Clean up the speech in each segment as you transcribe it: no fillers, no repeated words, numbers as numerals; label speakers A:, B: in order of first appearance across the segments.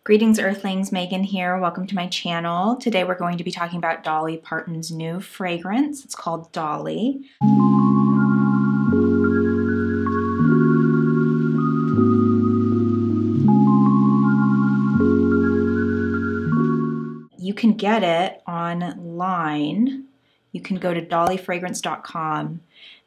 A: Greetings Earthlings, Megan here. Welcome to my channel. Today we're going to be talking about Dolly Parton's new fragrance. It's called Dolly. You can get it online. You can go to dollyfragrance.com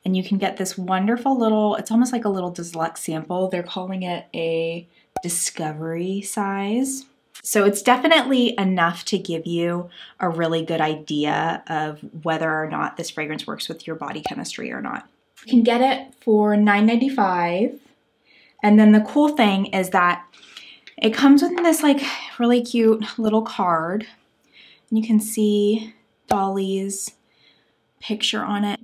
A: and you can get this wonderful little, it's almost like a little deluxe sample. They're calling it a discovery size. So it's definitely enough to give you a really good idea of whether or not this fragrance works with your body chemistry or not. You can get it for $9.95. And then the cool thing is that it comes with this like really cute little card. And you can see Dolly's picture on it.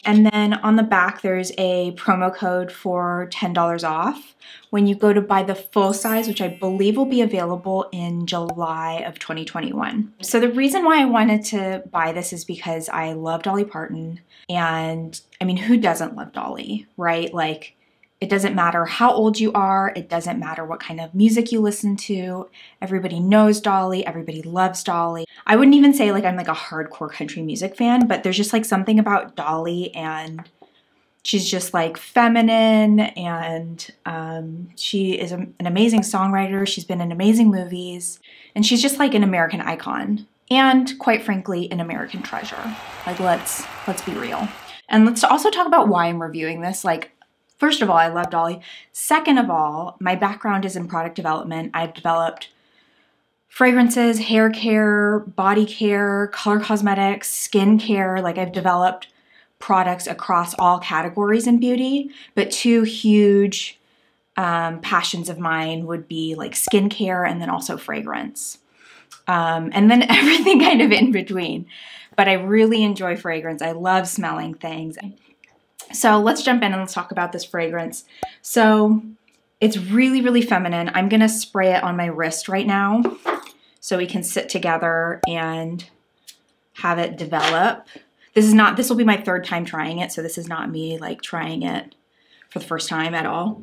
A: And then on the back, there's a promo code for $10 off when you go to buy the full size, which I believe will be available in July of 2021. So the reason why I wanted to buy this is because I love Dolly Parton. And I mean, who doesn't love Dolly, right? Like, it doesn't matter how old you are. It doesn't matter what kind of music you listen to. Everybody knows Dolly. Everybody loves Dolly. I wouldn't even say like I'm like a hardcore country music fan, but there's just like something about Dolly, and she's just like feminine, and she is an amazing songwriter. She's been in amazing movies, and she's just like an American icon, and quite frankly, an American treasure. Like let's be real. And let's also talk about why I'm reviewing this. Like, first of all, I love Dolly. Second of all, my background is in product development. I've developed fragrances, hair care, body care, color cosmetics, skin care. Like I've developed products across all categories in beauty, but two huge passions of mine would be like skincare and then also fragrance. And then everything kind of in between. But I really enjoy fragrance. I love smelling things. So let's jump in and let's talk about this fragrance. So it's really, really feminine. I'm gonna spray it on my wrist right now so we can sit together and have it develop. This will be my third time trying it, so this is not me like trying it for the first time at all.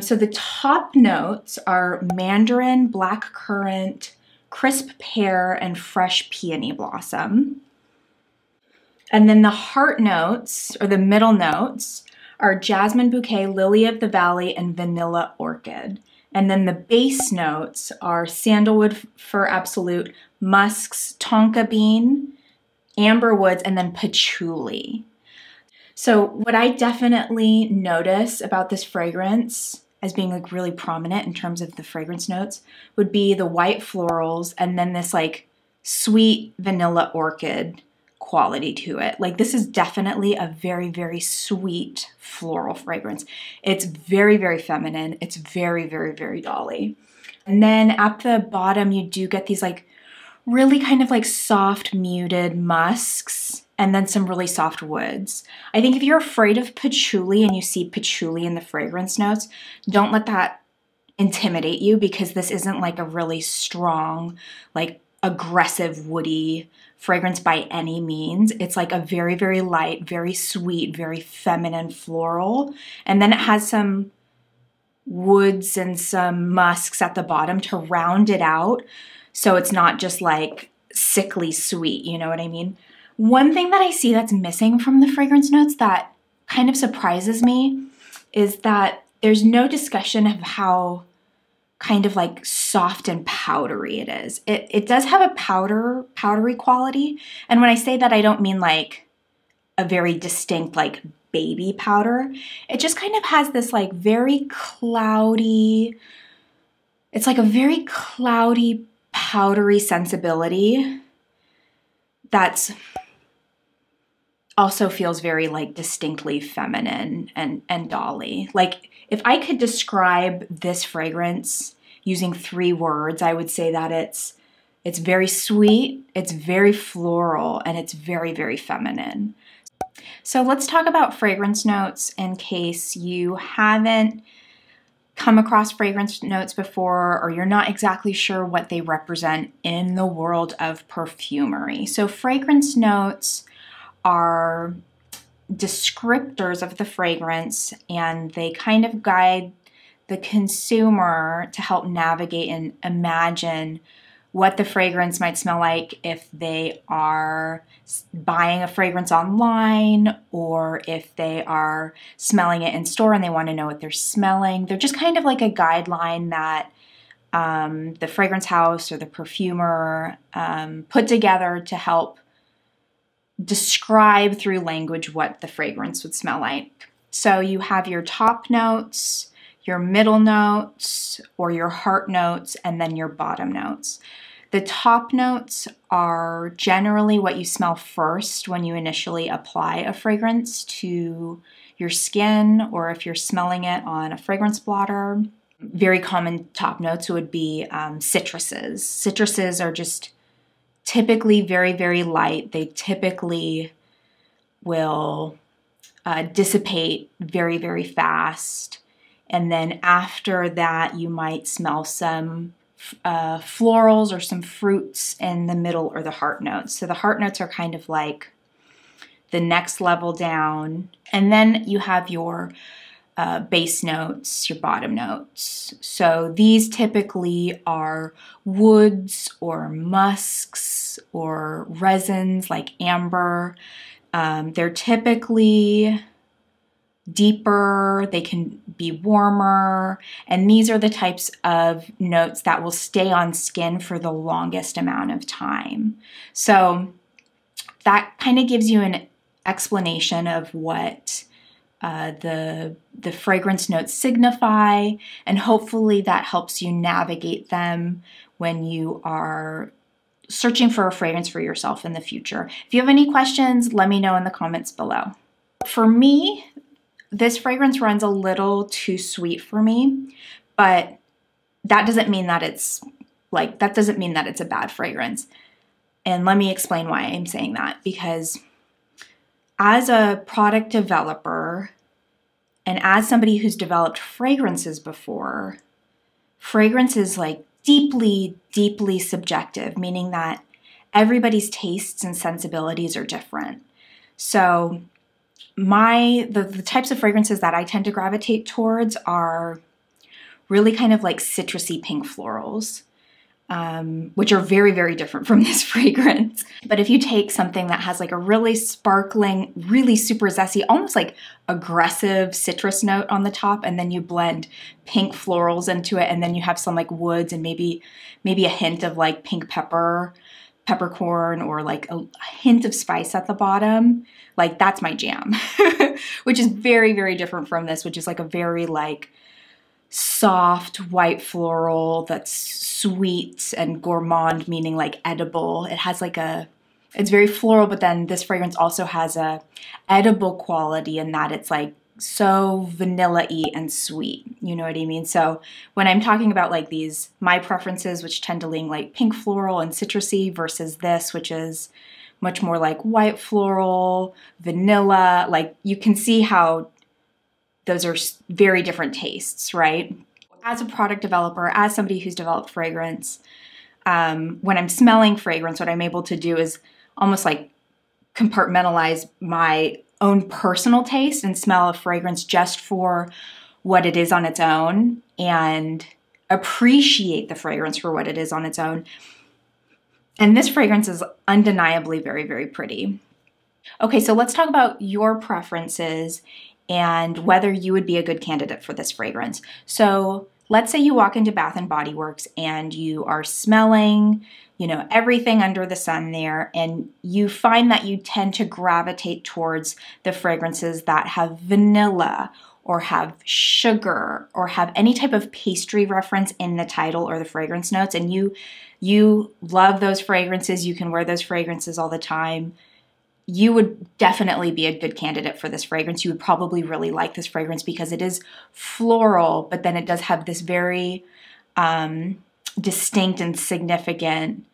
A: So the top notes are mandarin, black currant, crisp pear, and fresh peony blossom. And then the heart notes, or the middle notes, are jasmine bouquet, lily of the valley, and vanilla orchid. And then the base notes are sandalwood fir absolute, musks, tonka bean, amber woods, and then patchouli. So what I definitely notice about this fragrance as being like really prominent in terms of the fragrance notes would be the white florals and then this like sweet vanilla orchid quality to it. Like this is definitely a very, very sweet floral fragrance. It's very, very feminine. It's very, very, very Dolly. And then at the bottom, you do get these like really kind of like soft muted musks and then some really soft woods. I think if you're afraid of patchouli and you see patchouli in the fragrance notes, don't let that intimidate you because this isn't like a really strong, like aggressive woody fragrance by any means. It's like a very, very light, very sweet, very feminine floral. And then it has some woods and some musks at the bottom to round it out. So it's not just like sickly sweet, you know what I mean? One thing that I see that's missing from the fragrance notes that kind of surprises me is that there's no discussion of how kind of like soft and powdery it is. It does have a powdery quality. And when I say that, I don't mean like a very distinct like baby powder. It just kind of has this like very cloudy, it's like a very cloudy, powdery sensibility that's also feels very like distinctly feminine and Dolly. Like if I could describe this fragrance using 3 words, I would say that it's very sweet, it's very floral, and it's very, very feminine. So let's talk about fragrance notes in case you haven't come across fragrance notes before or you're not exactly sure what they represent in the world of perfumery. So fragrance notes are descriptors of the fragrance and they kind of guide the consumer to help navigate and imagine what the fragrance might smell like if they are buying a fragrance online or if they are smelling it in store and they want to know what they're smelling. They're just kind of like a guideline that the fragrance house or the perfumer put together to help describe through language what the fragrance would smell like. So you have your top notes, your middle notes, or your heart notes, and then your bottom notes. The top notes are generally what you smell first when you initially apply a fragrance to your skin, or if you're smelling it on a fragrance blotter. Very common top notes would be citruses. Citruses are just typically very, very light. They typically will dissipate very, very fast. And then after that, you might smell some florals or some fruits in the middle or the heart notes. So the heart notes are kind of like the next level down. And then you have your base notes, your bottom notes. So these typically are woods or musks or resins like amber. They're typically deeper, they can be warmer, and these are the types of notes that will stay on skin for the longest amount of time. So that kind of gives you an explanation of what the fragrance notes signify, and hopefully that helps you navigate them when you are searching for a fragrance for yourself in the future. If you have any questions, let me know in the comments below. For me, this fragrance runs a little too sweet for me, but that doesn't mean that it's a bad fragrance. And let me explain why I'm saying that, because as a product developer and as somebody who's developed fragrances before, fragrance is like deeply, deeply subjective, meaning that everybody's tastes and sensibilities are different. So the types of fragrances that I tend to gravitate towards are really kind of like citrusy pink florals, which are very, very different from this fragrance. But if you take something that has like a really sparkling, really super zesty, almost like aggressive citrus note on the top, and then you blend pink florals into it, and then you have some like woods and maybe a hint of like pink peppercorn, or like a hint of spice at the bottom, like that's my jam, which is very, very different from this, which is like a very like soft white floral that's sweet and gourmand, meaning like edible. It has like it's very floral, but then this fragrance also has a edible quality in that it's like so vanilla-y and sweet, you know what I mean? So when I'm talking about like these, my preferences, which tend to lean like pink floral and citrusy, versus this, which is much more like white floral, vanilla, like you can see how those are very different tastes, right? As a product developer, as somebody who's developed fragrance, when I'm smelling fragrance, what I'm able to do is almost like compartmentalize my own personal taste and smell a fragrance just for what it is on its own, and appreciate the fragrance for what it is on its own. And this fragrance is undeniably very, very pretty. Okay, so let's talk about your preferences and whether you would be a good candidate for this fragrance. So let's say you walk into Bath & Body Works and you are smelling, you know, everything under the sun there, and you find that you tend to gravitate towards the fragrances that have vanilla or have sugar or have any type of pastry reference in the title or the fragrance notes, and you love those fragrances, you can wear those fragrances all the time, you would definitely be a good candidate for this fragrance. You would probably really like this fragrance because it is floral, but then it does have this very distinct and significant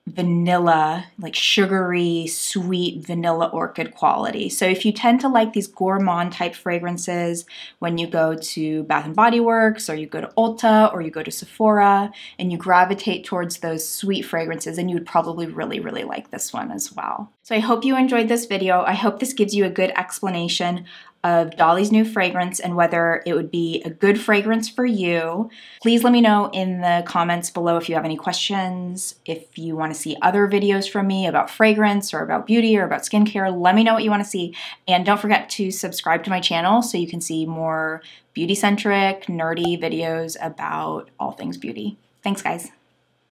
A: vanilla, like sugary, sweet vanilla orchid quality. So if you tend to like these gourmand type fragrances when you go to Bath & Body Works, or you go to Ulta, or you go to Sephora, and you gravitate towards those sweet fragrances, then you would probably really, really like this one as well. So I hope you enjoyed this video. I hope this gives you a good explanation of Dolly's new fragrance and whether it would be a good fragrance for you. Please let me know in the comments below if you have any questions. If you want to see other videos from me about fragrance or about beauty or about skincare, let me know what you want to see. And don't forget to subscribe to my channel so you can see more beauty-centric, nerdy videos about all things beauty. Thanks, guys.